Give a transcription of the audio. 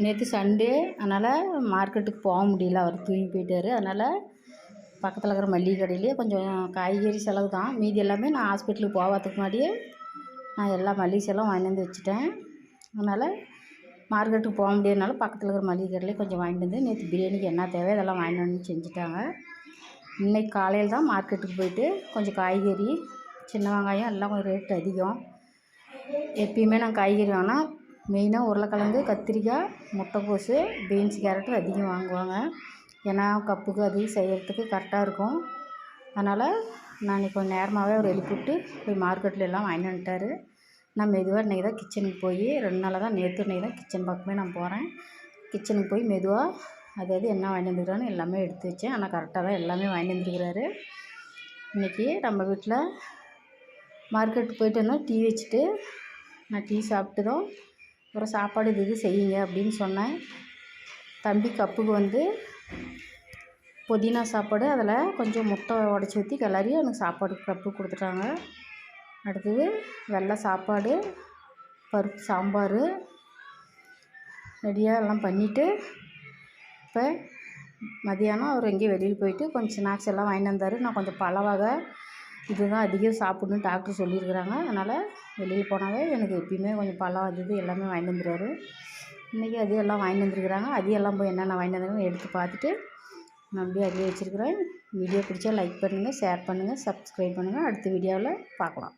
நேற்று சண்டே, அதனால் மார்க்கெட்டுக்கு போக முடியல. அவர் தூங்கி போயிட்டார். அதனால் பக்கத்தில் இருக்கிற மளிகை கடையிலேயே கொஞ்சம் காய்கறி செலவு தான். மீதி எல்லாமே நான் ஹாஸ்பிட்டலுக்கு போகிறதுக்கு முன்னாடியே நான் எல்லா மளிகை செலவும் வாங்கிட்டு வந்து வச்சுட்டேன். அதனால் மார்க்கெட்டுக்கு போக முடியாதனால பக்கத்தில் இருக்கிற மளிகை கடையிலே கொஞ்சம் வாங்கிட்டு வந்து நேற்று பிரியாணிக்கு என்ன தேவை அதெல்லாம் வாங்கிட்டு வந்து செஞ்சுட்டாங்க. இன்றைக்கி காலையில் தான் மார்க்கெட்டுக்கு போயிட்டு கொஞ்சம் காய்கறி, சின்ன வெங்காயம் எல்லாம் கொஞ்சம் ரேட்டு அதிகம். எப்பயுமே நான் காய்கறி வாங்கினா மெயினாக உருளைக்கிழங்கு, கத்திரிக்காய், முட்டைக்கோஸு, பீன்ஸ், கேரட்டு அதிகம் வாங்குவாங்க. ஏன்னா கப்புக்கு அது செய்கிறதுக்கு கரெக்டாக இருக்கும். அதனால் நான் இன்றைக்கி கொஞ்சம் நேரமாகவே அவர் எழுப்பிவிட்டு போய் மார்க்கெட்டில் எல்லாம் வாங்கிட்டு வந்துட்டார். நான் மெதுவாக இன்றைக்கி தான் கிச்சனுக்கு போய் 2 நாளாக தான் இன்றைக்கி தான் கிச்சன் பக்கமே நான் போகிறேன். கிச்சனுக்கு போய் மெதுவாக அதாவது என்ன வாங்கிட்டு வந்துருக்கான்னு எல்லாமே எடுத்து வச்சேன். ஆனால் கரெக்டாக தான் எல்லாமே வாங்கிட்டு வந்துருக்கிறாரு. இன்றைக்கி நம்ம வீட்டில் மார்க்கெட்டுக்கு போயிட்டு வந்தால் டீ வச்சுட்டு நான் டீ சாப்பிட்டுதான் அப்புறம் சாப்பாடு இது செய்யுங்க அப்படின்னு சொன்னேன். தம்பி கப்புக்கு வந்து புதினா சாப்பாடு, அதில் கொஞ்சம் முட்டை உடச்சி ஊற்றி கிளறி எனக்கு சாப்பாடு கப்பு கொடுத்துட்டாங்க. அடுத்தது வெள்ளை சாப்பாடு, பருப்பு சாம்பார் ரெடியாக எல்லாம் பண்ணிவிட்டு இப்போ மதியானம் அவர் எங்கேயும் வெளியில் போயிட்டு கொஞ்சம் ஸ்நாக்ஸ் எல்லாம் வாங்கிட்டு வந்தார். நான் கொஞ்சம் பழ வகை இதுதான் அதிகம் சாப்பிட்ணுன்னு டாக்டர் சொல்லியிருக்கிறாங்க. அதனால் வெளியில் போனாவே எனக்கு எப்பயுமே கொஞ்சம் பழம் இது எல்லாமே வாங்கிட்டு வந்துடுவார். இன்றைக்கி அது எல்லாம் வாங்கிட்டு வந்துருக்குறாங்க. அது எல்லாம் போய் என்னென்ன வாங்கிட்டு வந்தாங்கன்னு எடுத்து பார்த்துட்டு நான் அப்படியே அதிலே வச்சுருக்கிறேன். வீடியோ பிடிச்சா லைக் பண்ணுங்கள், ஷேர் பண்ணுங்கள், சப்ஸ்கிரைப் பண்ணுங்கள். அடுத்த வீடியோவில் பார்க்கலாம்.